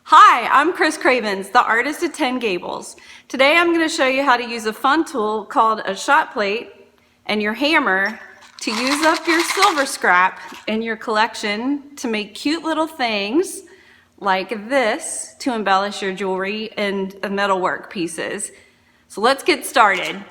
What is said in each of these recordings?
Hi, I'm Chris Cravens, the artist at 10 Gables. Today I'm going to show you how to use a fun tool called a shot plate and your hammer to use up your silver scrap in your collection to make cute little things like this to embellish your jewelry and metalwork pieces. So let's get started.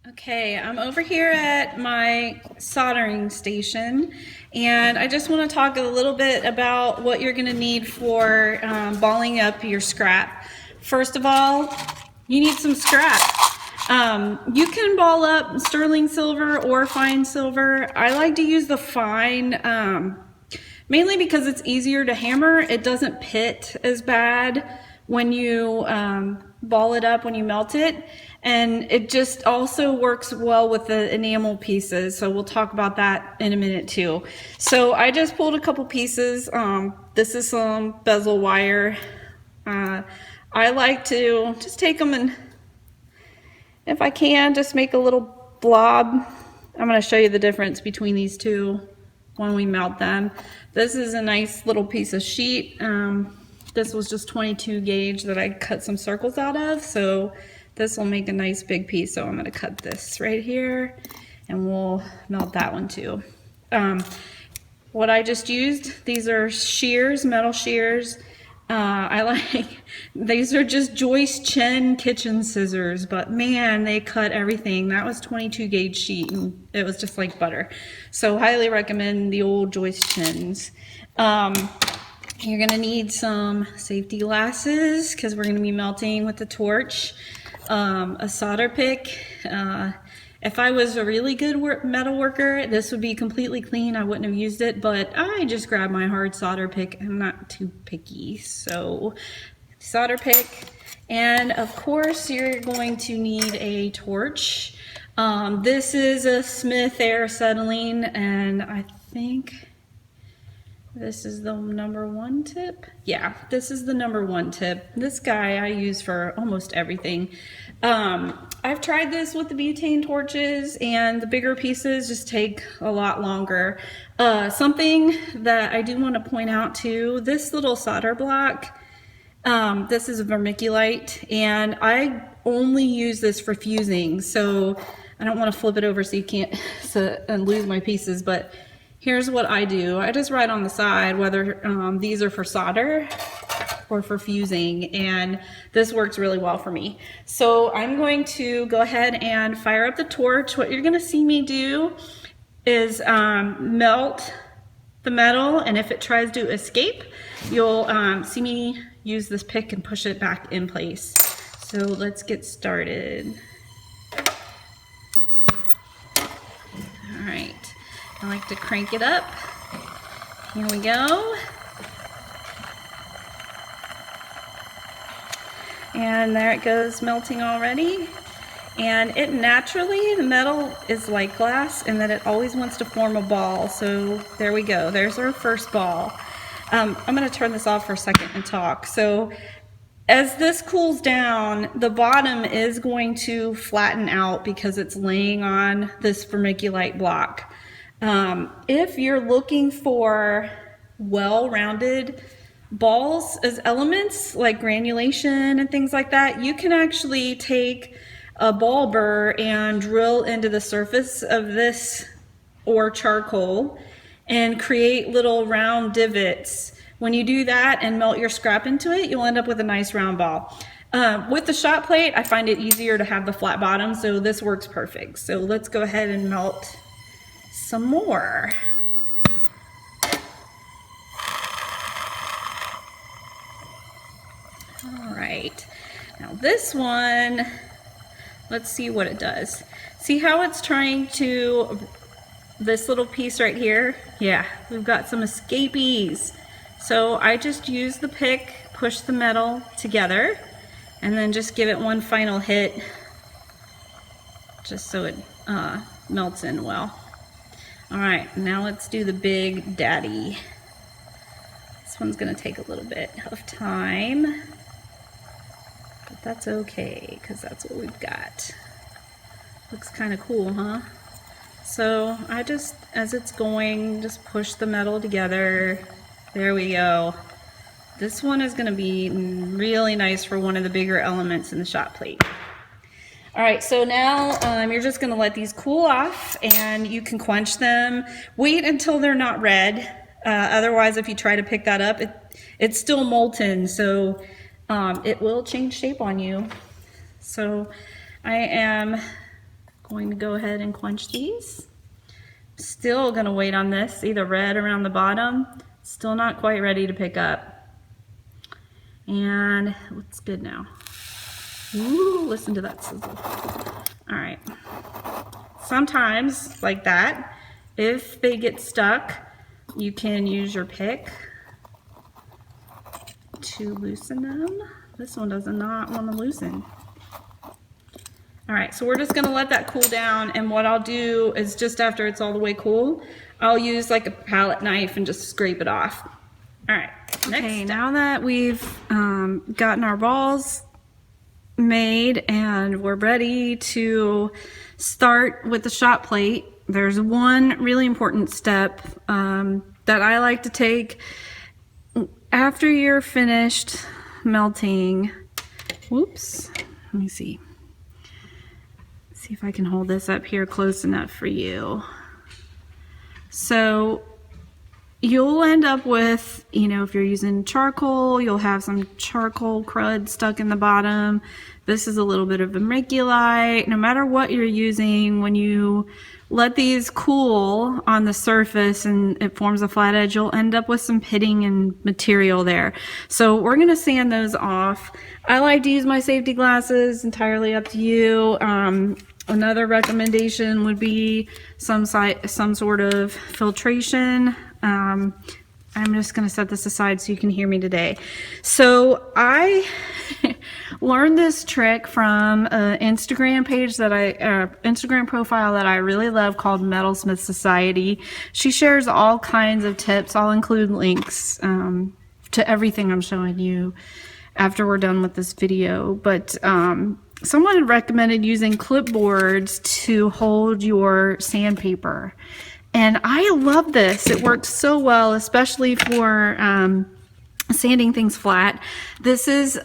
Okay, I'm over here at my soldering station, and I just want to talk a little bit about what you're going to need for balling up your scrap. First of all, you need some scrap. You can ball up sterling silver or fine silver. I like to use the fine, mainly because it's easier to hammer. It doesn't pit as bad when you ball it up when you melt it, and it just also works well with the enamel pieces, so we'll talk about that in a minute too. So I just pulled a couple pieces. This is some bezel wire. I like to just take them and, if I can, just make a little blob. I'm going to show you the difference between these two when we melt them. This is a nice little piece of sheet. This was just 22 gauge that I cut some circles out of, so this will make a nice big piece. So I'm going to cut this right here, and we'll melt that one too. What I just used, these are shears, metal shears. These are just Joyce Chen kitchen scissors, but man, they cut everything. That was 22 gauge sheet, and it was just like butter. So highly recommend the old Joyce Chens. You're gonna need some safety glasses because we're gonna be melting with the torch, a solder pick. If I was a really good metal worker, this would be completely clean. I wouldn't have used it, but I just grabbed my hard solder pick. I'm not too picky, so solder pick. And of course, you're going to need a torch. This is a Smith air acetylene, and I think this is the #1 tip. Yeah, this is the #1 tip. This guy I use for almost everything. I've tried this with the butane torches, and the bigger pieces just take a lot longer. Something that I do want to point out too, this little solder block, this is a vermiculite, and I only use this for fusing, so I don't want to flip it over so you can't and lose my pieces, but here's what I do. I just write on the side whether these are for solder or for fusing, and this works really well for me. So I'm going to go ahead and fire up the torch. What you're going to see me do is melt the metal, and if it tries to escape, you'll see me use this pick and push it back in place. So let's get started. All right. I like to crank it up. Here we go. And there it goes, melting already. And it naturally, the metal is like glass in that it always wants to form a ball. So there we go, there's our first ball. I'm gonna turn this off for a second and talk. So as this cools down, the bottom is going to flatten out because it's laying on this vermiculite block. If you're looking for well-rounded balls as elements like granulation and things like that, you can actually take a ball burr and drill into the surface of this or charcoal and create little round divots. When you do that and melt your scrap into it, you'll end up with a nice round ball. With the shot plate, I find it easier to have the flat bottom, so this works perfect. So let's go ahead and melt some more. All right, now this one, let's see what it does. See how it's trying to, this little piece right here? Yeah, we've got some escapees. So I just use the pick, push the metal together, and then just give it one final hit just so it melts in well. All right, now let's do the Big Daddy. This one's gonna take a little bit of time, but that's okay, because that's what we've got. Looks kind of cool, huh? So I just, as it's going, just push the metal together. There we go. This one is gonna be really nice for one of the bigger elements in the shot plate. All right, so now you're just gonna let these cool off, and you can quench them. Wait until they're not red. Otherwise, if you try to pick that up, it's still molten, so it will change shape on you. So I am going to go ahead and quench these. Still gonna wait on this, see the red around the bottom? Still not quite ready to pick up. And it looks good now. Ooh, listen to that sizzle. All right. Sometimes, like that, if they get stuck, you can use your pick to loosen them. This one does not want to loosen. All right, so we're just gonna let that cool down, and what I'll do is just after it's all the way cool, I'll use like a palette knife and just scrape it off. All right, okay, now that we've gotten our balls made and we're ready to start with the shot plate, there's one really important step that I like to take after you're finished melting. Whoops, let me see if I can hold this up here close enough for you. So you'll end up with, you know, if you're using charcoal, you'll have some charcoal crud stuck in the bottom. This is a little bit of vermiculite. No matter what you're using, when you let these cool on the surface and it forms a flat edge, you'll end up with some pitting and material there. So we're gonna sand those off. I like to use my safety glasses, entirely up to you. Another recommendation would be some sort of filtration. I'm just going to set this aside so you can hear me today. So I learned this trick from an Instagram page that Instagram profile that I really love called Metalsmith Society. She shares all kinds of tips. I'll include links to everything I'm showing you after we're done with this video. But someone had recommended using clipboards to hold your sandpaper. And I love this. It works so well, especially for sanding things flat. This is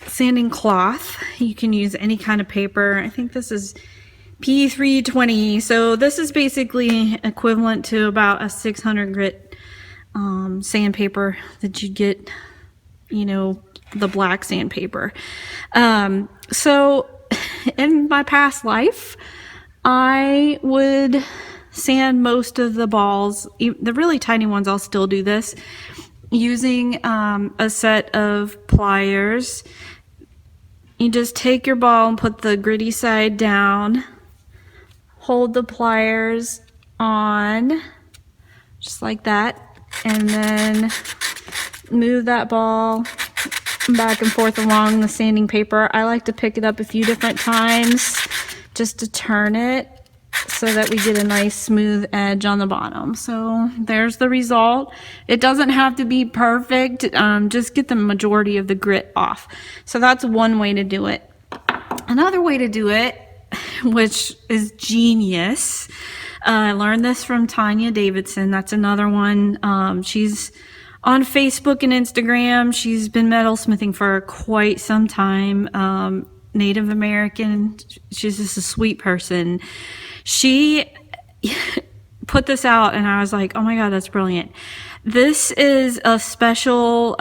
sanding cloth. You can use any kind of paper. I think this is P320. So this is basically equivalent to about a 600 grit sandpaper that you get, you know, the black sandpaper. So in my past life, I would sand most of the balls, the really tiny ones. I'll still do this using a set of pliers. You just take your ball and put the gritty side down, hold the pliers on just like that, and then move that ball back and forth along the sanding paper. I like to pick it up a few different times just to turn it so that we get a nice smooth edge on the bottom. So there's the result. It doesn't have to be perfect, just get the majority of the grit off. So that's one way to do it. Another way to do it, which is genius, I learned this from Tanya Davidson. That's another one. She's on Facebook and Instagram. She's been metalsmithing for quite some time. Native American. She's just a sweet person. She put this out and I was like, oh my God, that's brilliant. This is a special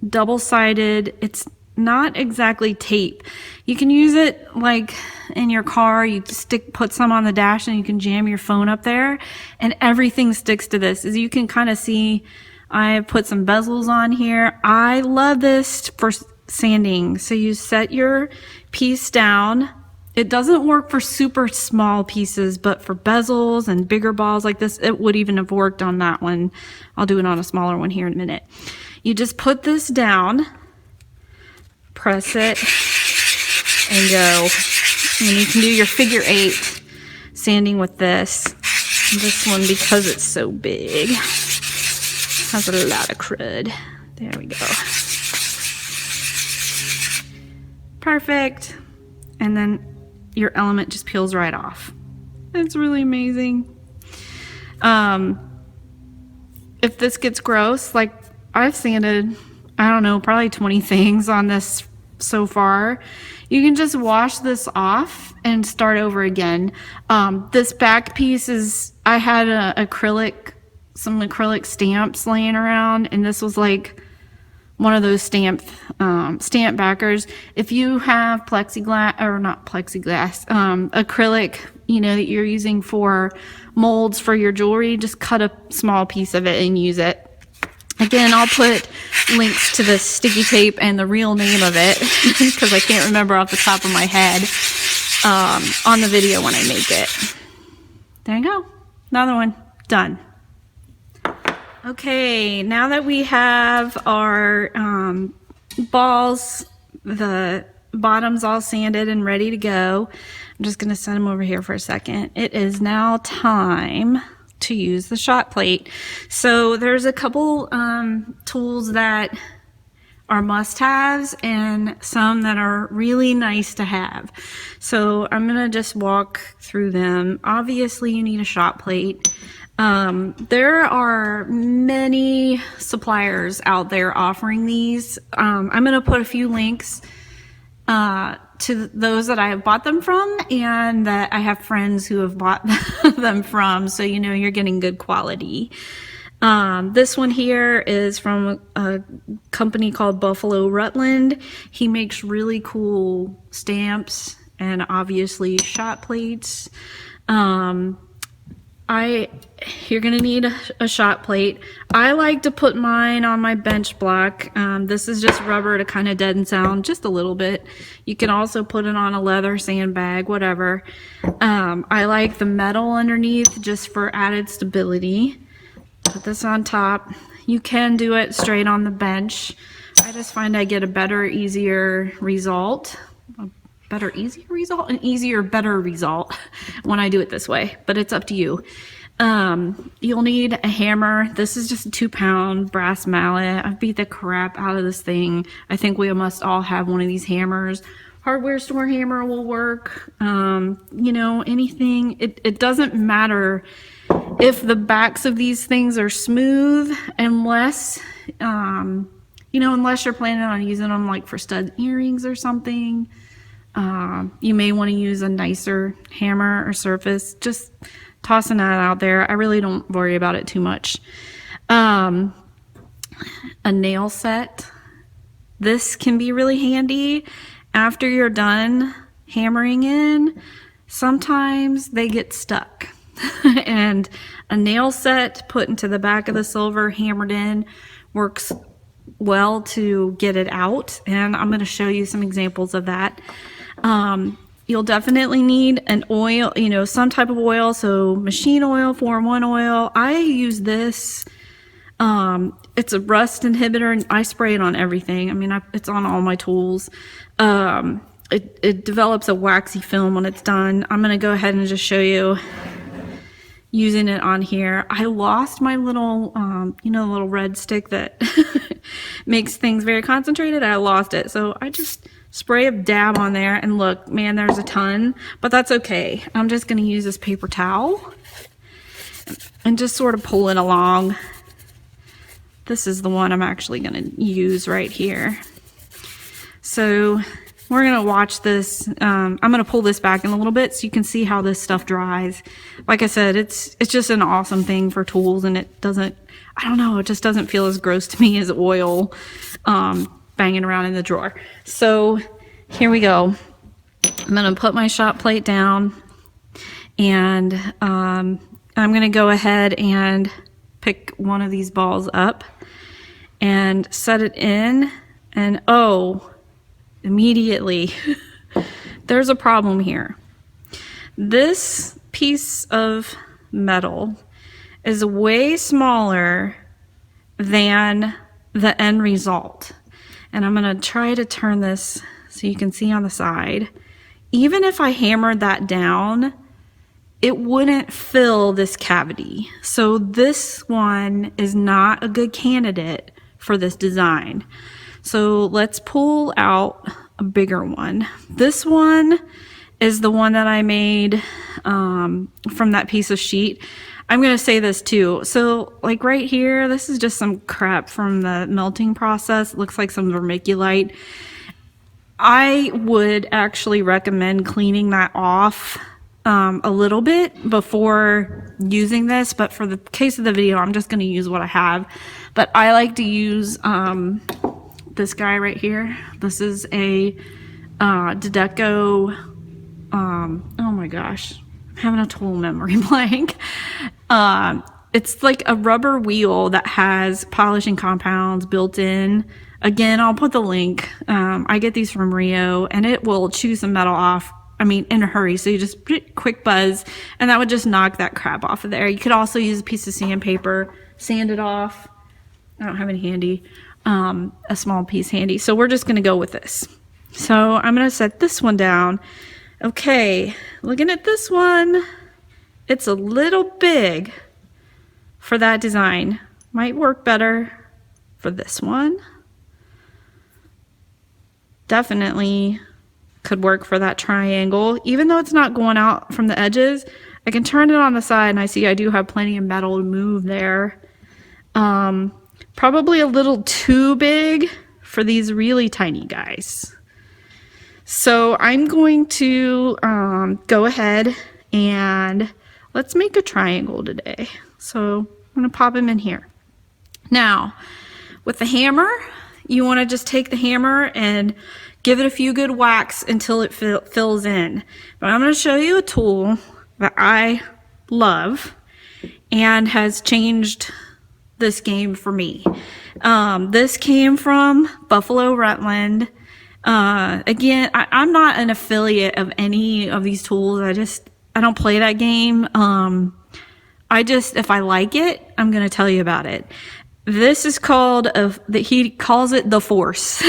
double-sided, it's not exactly tape. You can use it like in your car. You put some on the dash and you can jam your phone up there and everything sticks to this. As you can kind of see, I put some bezels on here. I love this for sanding. So you set your piece down. It doesn't work for super small pieces, but for bezels and bigger balls like this, it would even have worked on that one. I'll do it on a smaller one here in a minute. You just put this down, press it, and go. And you can do your figure 8 sanding with this. This one, because it's so big, has a lot of crud. There we go. Perfect. And then your element just peels right off. It's really amazing. If this gets gross, like I've sanded, I don't know, probably 20 things on this so far, you can just wash this off and start over again. This back piece is, I had some acrylic stamps laying around, and this was like one of those stamp backers. If you have plexiglass, or not plexiglass, acrylic, that you're using for molds for your jewelry, just cut a small piece of it and use it. Again, I'll put links to the sticky tape and the real name of it, because I can't remember off the top of my head, on the video when I make it. There you go. Another one. Done. Okay, now that we have our balls, the bottoms all sanded and ready to go, I'm just going to set them over here for a second. It is now time to use the shot plate. So there's a couple tools that are must-haves and some that are really nice to have. So I'm going to just walk through them. Obviously, you need a shot plate. There are many suppliers out there offering these. I'm going to put a few links to those that I have bought them from and that I have friends who have bought them from, so you're getting good quality. This one here is from a company called Buffalo Rutland. He makes really cool stamps and obviously shot plates. You're gonna need a shot plate. I like to put mine on my bench block. This is just rubber to kind of deaden sound just a little bit. You can also put it on a leather sandbag, whatever. I like the metal underneath just for added stability. Put this on top. You can do it straight on the bench. I just find I get a better, easier result. An easier, better result when I do it this way, but it's up to you. You'll need a hammer. This is just a 2-pound brass mallet. I've beat the crap out of this thing. I think we must all have one of these hammers. Hardware store hammer will work. Anything. It doesn't matter if the backs of these things are smooth, unless you're planning on using them like for stud earrings or something. You may want to use a nicer hammer or surface. Just tossing that out there. I really don't worry about it too much. A nail set. This can be really handy after you're done hammering in. Sometimes they get stuck. And a nail set put into the back of the silver, hammered in, works well to get it out. And I'm going to show you some examples of that. You'll definitely need an oil, some type of oil. So machine oil, 4-in-1 oil. I use this. It's a rust inhibitor, and I spray it on everything. It's on all my tools. It develops a waxy film when it's done. I'm going to go ahead and just show you using it on here. I lost my little, little red stick that makes things very concentrated. I lost it. So I just spray a dab on there, and look, man, there's a ton, but that's okay. I'm just going to use this paper towel and just sort of pull it along. This is the one I'm actually going to use right here. So we're going to watch this. I'm going to pull this back in a little bit so you can see how this stuff dries. Like I said, it's just an awesome thing for tools, and it doesn't, it just doesn't feel as gross to me as oil banging around in the drawer. So here we go. I'm going to put my shot plate down, and I'm going to go ahead and pick one of these balls up and set it in, and immediately there's a problem here. This piece of metal is way smaller than the end result. And I'm going to try to turn this so you can see on the side. even if I hammered that down, it wouldn't fill this cavity. So this one is not a good candidate for this design. So let's pull out a bigger one. This one is the one that I made from that piece of sheet. I'm gonna say this too. So like right here, this is just some crap from the melting process. It looks like some vermiculite. I would actually recommend cleaning that off a little bit before using this, but for the case of the video, I'm just going to use what I have. But I like to use this guy right here. This is a Dedeco, oh my gosh, I'm having a total memory blank. It's like a rubber wheel that has polishing compounds built in. Again, I'll put the link. I get these from Rio, and it will chew some metal off, I mean, in a hurry. So you just quick buzz, and that would just knock that crap off of there. You could also use a piece of sandpaper, sand it off. I don't have any handy, a small piece handy. So we're just gonna go with this. So I'm gonna set this one down. Okay, looking at this one, it's a little big for that design. Might work better for this one. Definitely could work for that triangle. Even though it's not going out from the edges, I can turn it on the side and I see I do have plenty of metal to move there. Probably a little too big for these really tiny guys. So I'm going to go ahead and let's make a triangle today. So I'm gonna pop him in here. Now, with the hammer, you wanna just take the hammer and give it a few good whacks until it fills in. But I'm gonna show you a tool that I love and has changed this game for me. This came from Buffalo Rutland. Again, I'm not an affiliate of any of these tools. I don't play that game. If I like it, I'm gonna tell you about it. This is called, he calls it the Force.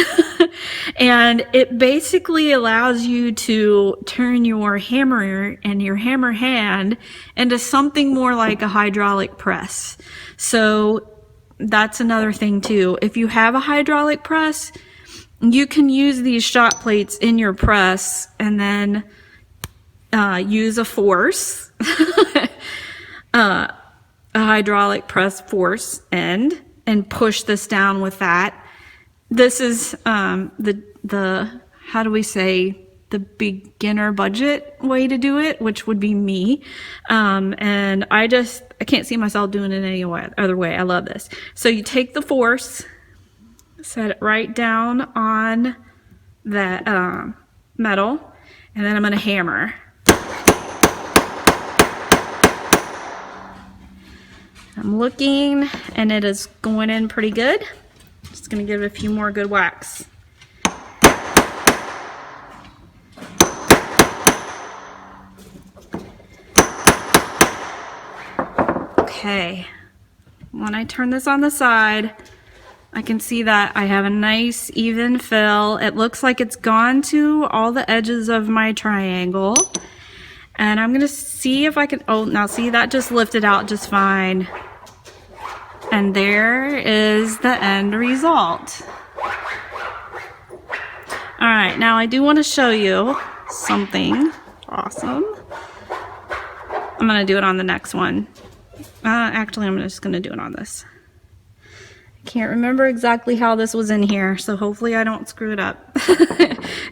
And it basically allows you to turn your hammer and your hammer hand into something more like a hydraulic press. So that's another thing too. If you have a hydraulic press, you can use these shot plates in your press and then use a force, a hydraulic press force end, and push this down with that. This is the how do we say, the beginner budget way to do it, which would be me. And I can't see myself doing it any other way. I love this. So you take the force, set it right down on that metal, and then I'm gonna hammer. I'm looking, and it is going in pretty good. Just gonna give it a few more good whacks. Okay, when I turn this on the side, I can see that I have a nice even fill. It looks like it's gone to all the edges of my triangle. And I'm gonna see if I can, oh, now see, that just lifted out just fine. And there is the end result. All right, now I do wanna show you something awesome. I'm gonna do it on the next one. Actually, I'm just gonna do it on this. I can't remember exactly how this was in here, so hopefully I don't screw it up.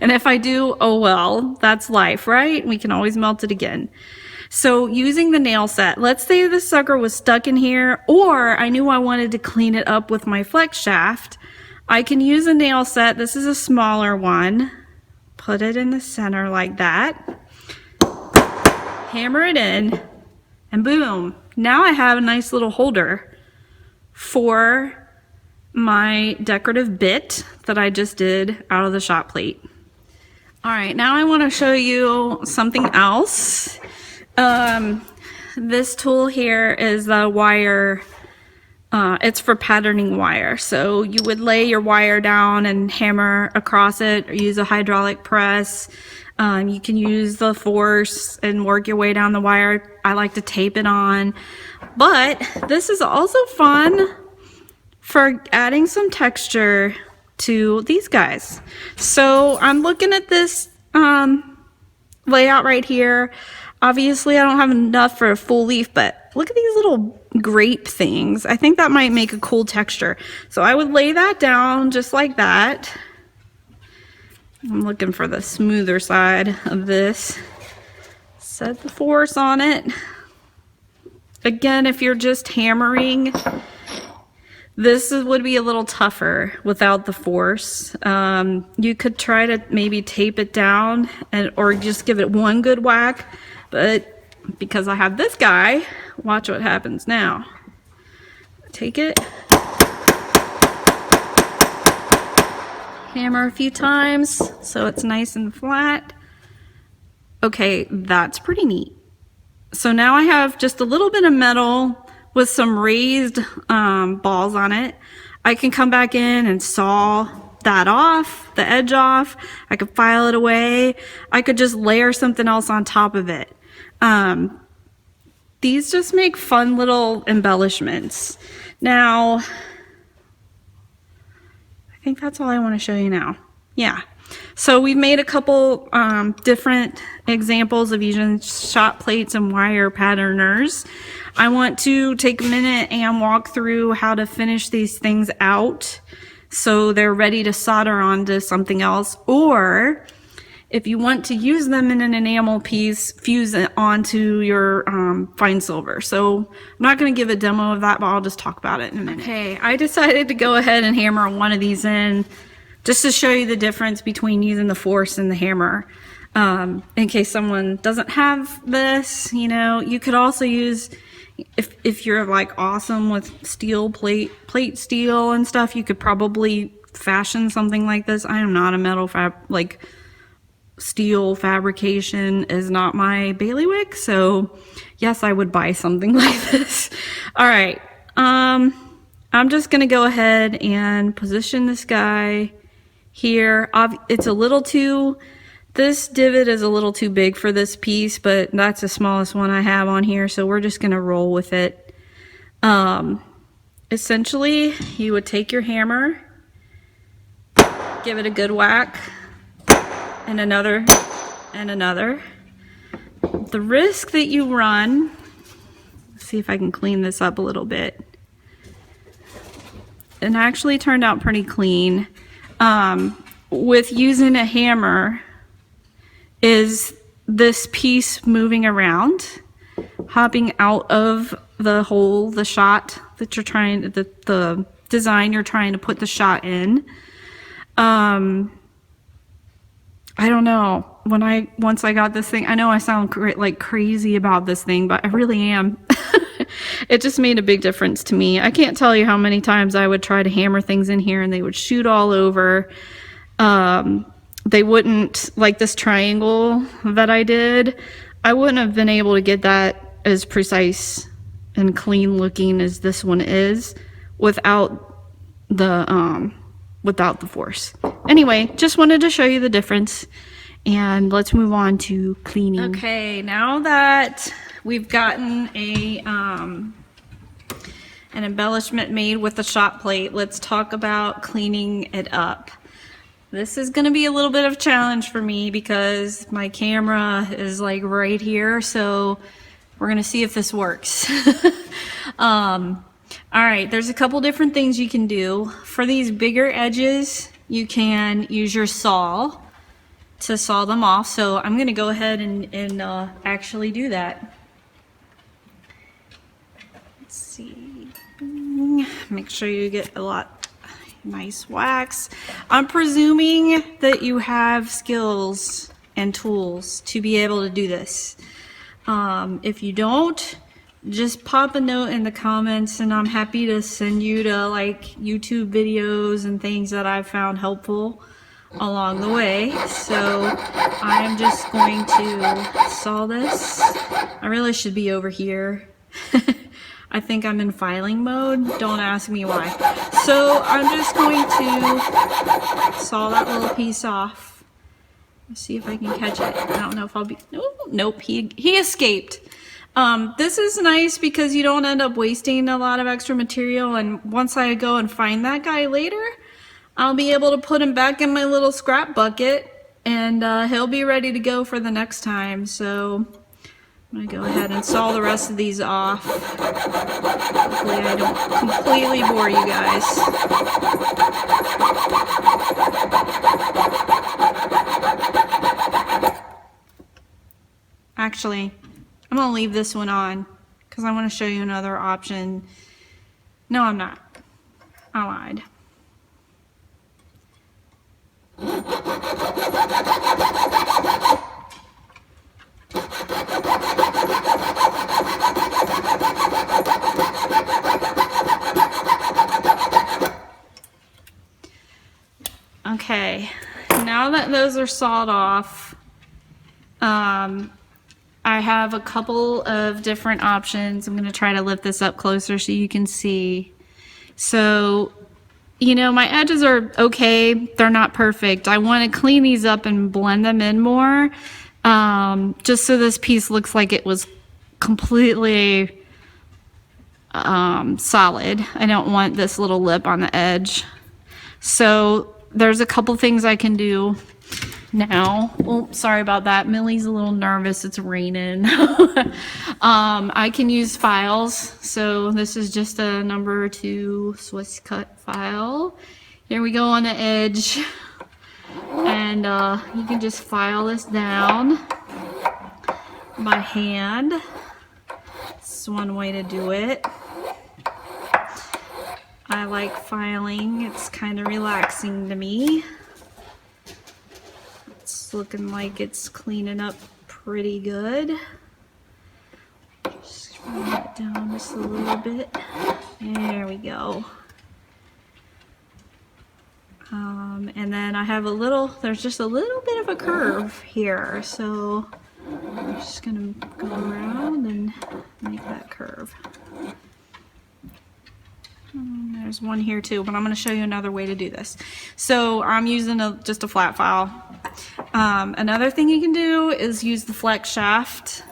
And if I do, oh well, that's life, right? We can always melt it again. So using the nail set, let's say the sucker was stuck in here, or I knew I wanted to clean it up with my flex shaft. I can use a nail set. This is a smaller one. Put it in the center like that. Hammer it in, and boom. Now I have a nice little holder for my decorative bit that I just did out of the shot plate. All right, now I want to show you something else. This tool here is the wire. It's for patterning wire. So you would lay your wire down and hammer across it, or use a hydraulic press. You can use the force and work your way down the wire. I like to tape it on, but this is also fun for adding some texture to these guys. So I'm looking at this layout right here. Obviously I don't have enough for a full leaf, but look at these little grape things. I think that might make a cool texture. So I would lay that down just like that. I'm looking for the smoother side of this. Set the force on it. Again, if you're just hammering, this would be a little tougher without the force. You could try to maybe tape it down or just give it one good whack, but because I have this guy, watch what happens now. Take it, hammer a few times so it's nice and flat. Okay, that's pretty neat. So now I have just a little bit of metal with some raised balls on it. I can come back in and saw that off, the edge off. I could file it away. I could just layer something else on top of it. These just make fun little embellishments. Now, I think that's all I want to show you now. Yeah. So we've made a couple different examples of using shot plates and wire patterners. I want to take a minute and walk through how to finish these things out so they're ready to solder onto something else, or if you want to use them in an enamel piece, fuse it onto your fine silver. So I'm not going to give a demo of that, but I'll just talk about it in a minute. Okay, I decided to go ahead and hammer one of these in just to show you the difference between using the force and the hammer. In case someone doesn't have this, you know, you could also use, if you're like awesome with steel plate steel and stuff, you could probably fashion something like this. I am not a metal steel fabrication is not my bailiwick, so yes, I would buy something like this. All right, I'm just gonna go ahead and position this guy here. It's a little too, this divot is a little too big for this piece, but that's the smallest one I have on here, so we're just gonna roll with it. Essentially, you would take your hammer, give it a good whack, and another, and another. The risk that you run, let's see if I can clean this up a little bit. It actually turned out pretty clean. With using a hammer, is this piece moving around, hopping out of the hole, the shot that you're trying, the design you're trying to put the shot in. I don't know, once I got this thing, I know I sound like crazy about this thing, but I really am. It just made a big difference to me. I can't tell you how many times I would try to hammer things in here and they would shoot all over. They wouldn't, like this triangle that I did, I wouldn't have been able to get that as precise and clean looking as this one is without the force. Anyway, just wanted to show you the difference, and let's move on to cleaning. Okay, now that we've gotten an embellishment made with the shot plate, let's talk about cleaning it up. This is going to be a little bit of a challenge for me because my camera is like right here, so we're going to see if this works. All right, there's a couple different things you can do. For these bigger edges, you can use your saw to saw them off. So I'm gonna go ahead and actually do that. Let's see, make sure you get a lot nice wax. I'm presuming that you have skills and tools to be able to do this. If you don't, just pop a note in the comments and I'm happy to send you to like YouTube videos and things that I've found helpful along the way. So I'm just going to saw this. I really should be over here. I think I'm in filing mode. Don't ask me why. So I'm just going to saw that little piece off. Let's see if I can catch it. I don't know if I'll be, nope, he escaped. This is nice because you don't end up wasting a lot of extra material, and once I go and find that guy later, I'll be able to put him back in my little scrap bucket, and he'll be ready to go for the next time. So I'm gonna go ahead and saw the rest of these off. Hopefully I don't completely bore you guys. Actually, I'm gonna leave this one on because I want to show you another option. No, I'm not. I lied. Okay, now that those are sawed off, I have a couple of different options. I'm going to try to lift this up closer so you can see. So, you know, my edges are okay. They're not perfect. I want to clean these up and blend them in more, just so this piece looks like it was completely solid. I don't want this little lip on the edge. So there's a couple things I can do now. Oh, sorry about that. Millie's a little nervous. It's raining. I can use files. So this is just a number 2 Swiss cut file. Here we go on the edge. And you can just file this down by hand. This is one way to do it. I like filing. It's kind of relaxing to me. It's looking like it's cleaning up pretty good. Just bring it down just a little bit. There we go. And then I have there's just a little bit of a curve here. So I'm just gonna go around and make that curve. There's one here too, but I'm going to show you another way to do this. So I'm using just a flat file. Another thing you can do is use the flex shaft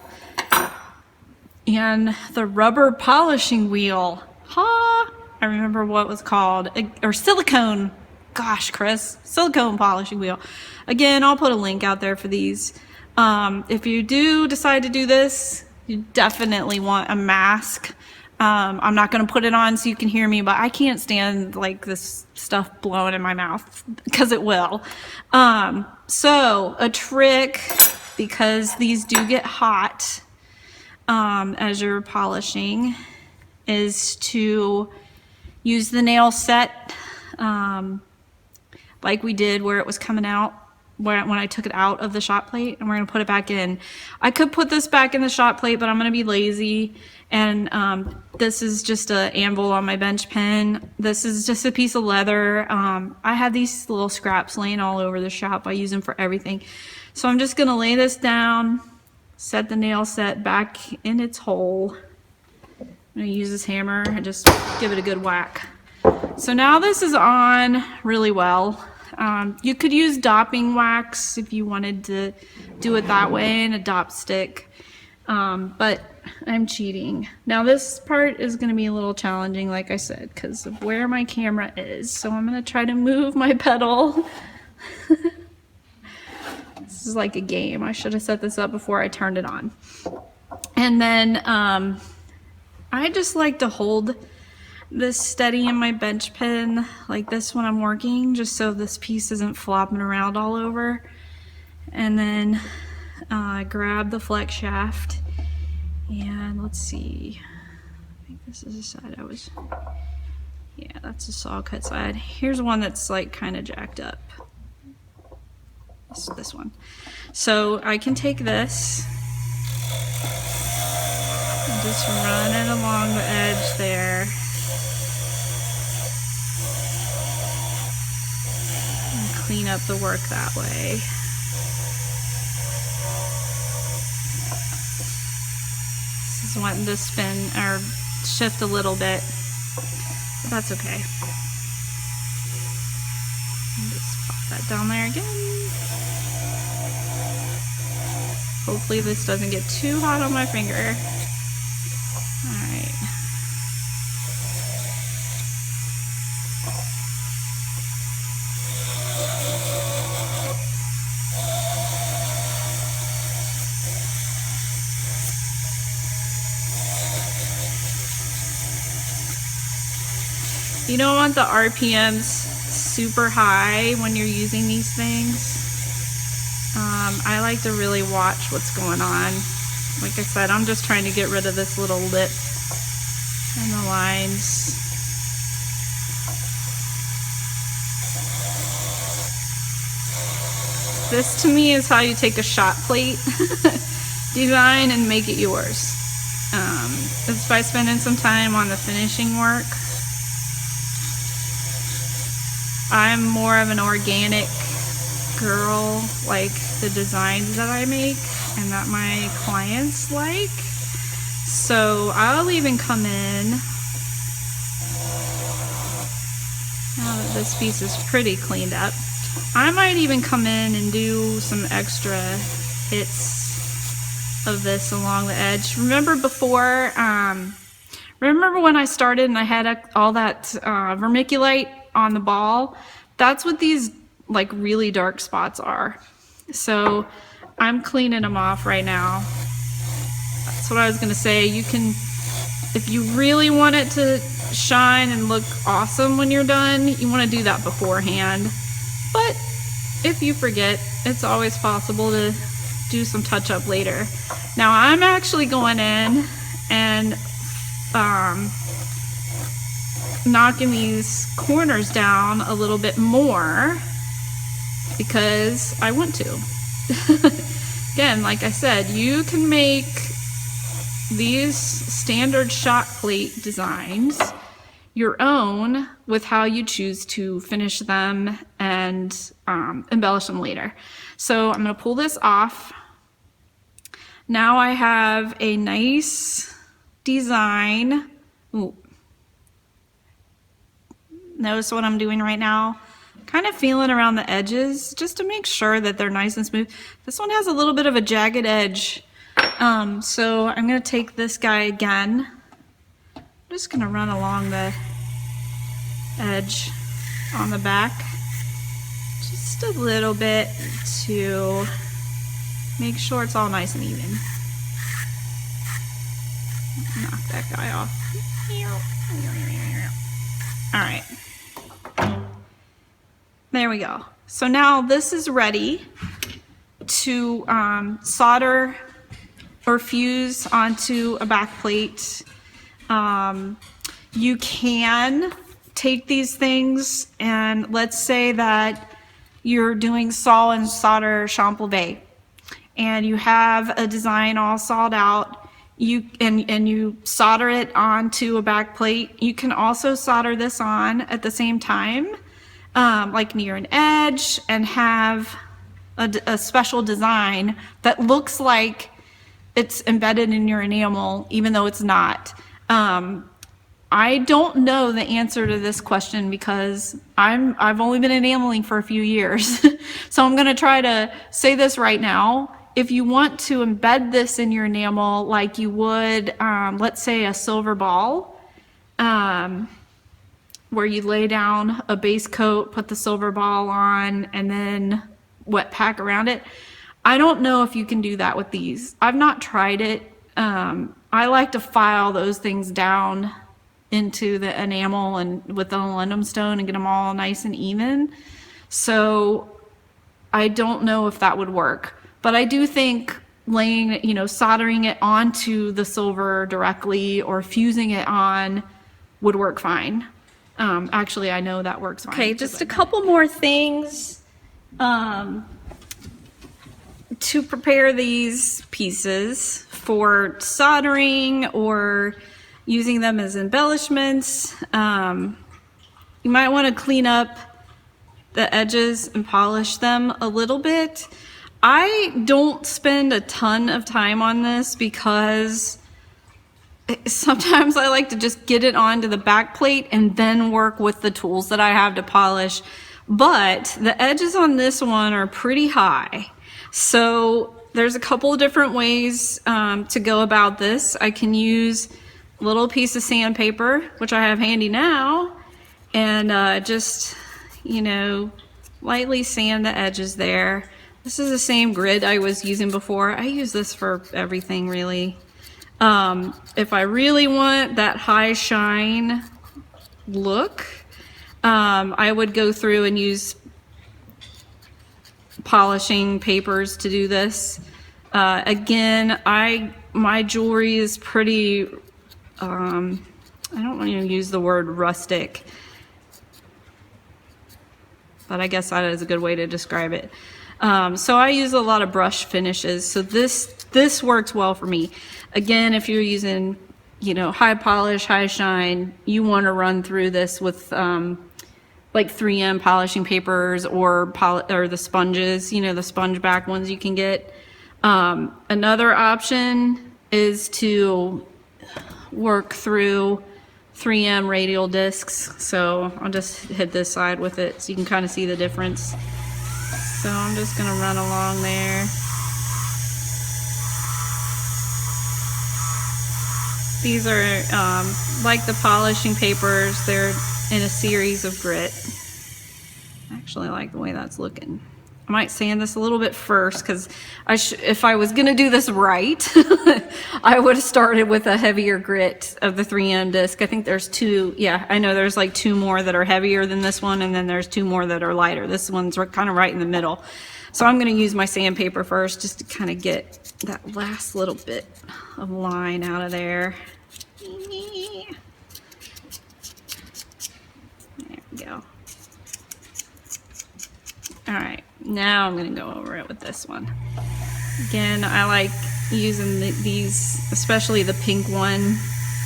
and the rubber polishing wheel. I remember what it was called, or silicone. Gosh, Chris, silicone polishing wheel. Again, I'll put a link out there for these. If you do decide to do this, you definitely want a mask. I'm not going to put it on so you can hear me, but I can't stand like this stuff blowing in my mouth because it will. So a trick, because these do get hot as you're polishing, is to use the nail set like we did where it was coming out. When I took it out of the shot plate, and we're gonna put it back in. I could put this back in the shot plate, but I'm gonna be lazy. And this is just an anvil on my bench pen. This is just a piece of leather. I have these little scraps laying all over the shop. I use them for everything. So I'm just gonna lay this down, set the nail set back in its hole. I'm gonna use this hammer and just give it a good whack. So now this is on really well. You could use dopping wax if you wanted to do it that way, and a dop stick, but I'm cheating. Now this part is going to be a little challenging, like I said, because of where my camera is. So I'm going to try to move my pedal. This is like a game. I should have set this up before I turned it on. And then I just like to hold this steady in my bench pen like this when I'm working, just so this piece isn't flopping around all over. And then grab the flex shaft, and let's see, I think this is the side yeah, that's the saw cut side. Here's one that's like kind of jacked up. This one. So I can take this and just run it along the edge there. Clean up the work that way. This is wanting to spin or shift a little bit, but that's okay. And just pop that down there again. Hopefully this doesn't get too hot on my finger. All right. You don't want the RPMs super high when you're using these things. I like to really watch what's going on. Like I said, I'm just trying to get rid of this little lip and the lines. This to me is how you take a shot plate design and make it yours. It's by spending some time on the finishing work. I'm more of an organic girl, like the designs that I make and that my clients like. So I'll even come in, now that this piece is pretty cleaned up, I might even come in and do some extra hits of this along the edge. Remember before, remember when I started and I had all that vermiculite on the ball? That's what these like really dark spots are. So I'm cleaning them off right now. That's what I was gonna say. You can, if you really want it to shine and look awesome when you're done, you want to do that beforehand. But if you forget, it's always possible to do some touch up later. Now I'm actually going in and knocking these corners down a little bit more because I want to. Again, like I said, you can make these standard shot plate designs your own with how you choose to finish them and embellish them later. So I'm going to pull this off. Now I have a nice design. Ooh. Notice what I'm doing right now? Kind of feeling around the edges just to make sure that they're nice and smooth. This one has a little bit of a jagged edge. So I'm going to take this guy again. I'm just going to run along the edge on the back just a little bit to make sure it's all nice and even. Knock that guy off. All right. There we go. So now this is ready to solder or fuse onto a back plate. You can take these things and let's say that you're doing saw and solder Champlevé and you have a design all sawed out, and you solder it onto a back plate. You can also solder this on at the same time, like near an edge, and have a special design that looks like it's embedded in your enamel, even though it's not. I don't know the answer to this question because I've only been enameling for a few years. So I'm gonna try to say this right now. If you want to embed this in your enamel like you would, let's say a silver ball, where you lay down a base coat, put the silver ball on, and then wet pack around it. I don't know if you can do that with these. I've not tried it. I like to file those things down into the enamel and with the aluminum stone and get them all nice and even. So I don't know if that would work, but I do think laying, soldering it onto the silver directly or fusing it on would work fine. Actually, I know that works fine. Okay, just a couple more things to prepare these pieces for soldering or using them as embellishments. You might want to clean up the edges and polish them a little bit. I don't spend a ton of time on this because sometimes I like to just get it onto the back plate and then work with the tools that I have to polish. But the edges on this one are pretty high. So there's a couple of different ways to go about this. I can use a little piece of sandpaper, which I have handy now, and just, you know, lightly sand the edges there. This is the same grid I was using before. I use this for everything, really. If I really want that high shine look, I would go through and use polishing papers to do this. Again, my jewelry is pretty, I don't want to use the word rustic, but I guess that is a good way to describe it. So I use a lot of brush finishes, so this works well for me. Again, if you're using, you know, high polish, high shine, you want to run through this with like 3M polishing papers or the sponges, you know, the sponge back ones you can get. Another option is to work through 3M radial discs. So I'll just hit this side with it so you can kind of see the difference. So I'm just gonna run along there. These are like the polishing papers. They're in a series of grit. I actually like the way that's looking. I might sand this a little bit first because if I was gonna do this right, I would have started with a heavier grit of the 3M disc. I think there's two, yeah, I know there's like two more that are heavier than this one, and then there's two more that are lighter. This one's kind of right in the middle. So I'm gonna use my sandpaper first just to kind of get that last little bit of line out of there. There we go. All right, now I'm gonna go over it with this one. Again, I like using these, especially the pink one,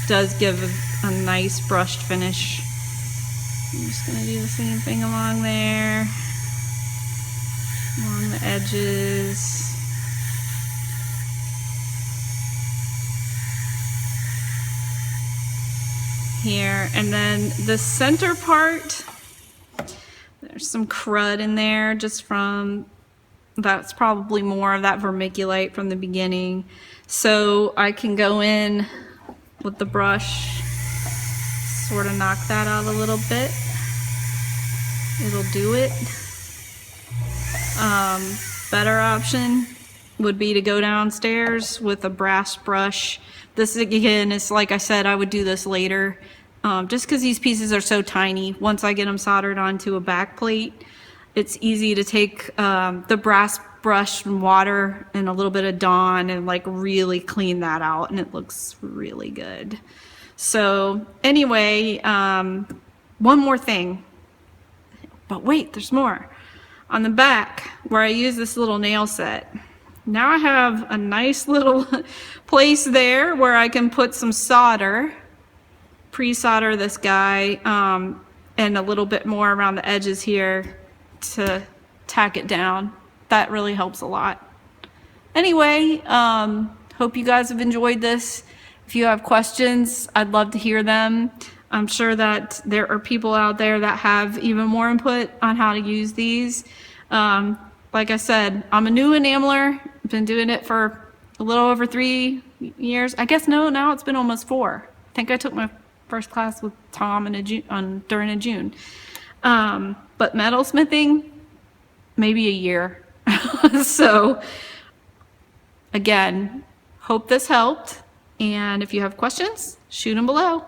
does give a nice brushed finish. I'm just gonna do the same thing along there, along the edges. Here, and then the center part, there's some crud in there just from, that's probably more of that vermiculite from the beginning. So I can go in with the brush, sort of knock that out a little bit. It'll do it. Better option would be to go downstairs with a brass brush. This again is, like I said, I would do this later. Just because these pieces are so tiny, once I get them soldered onto a back plate, it's easy to take the brass brush and water and a little bit of Dawn and like really clean that out, and it looks really good. So anyway, one more thing, but wait, there's more. On the back where I use this little nail set, now I have a nice little place there where I can put some solder, pre-solder this guy, and a little bit more around the edges here to tack it down. That really helps a lot. Anyway, hope you guys have enjoyed this. If you have questions, I'd love to hear them. I'm sure that there are people out there that have even more input on how to use these. Like I said, I'm a new enameler. I've been doing it for a little over 3 years. I guess no, now it's been almost 4. I think I took my first class with Tom during a June. But metalsmithing, maybe a year. So again, hope this helped. And if you have questions, shoot them below.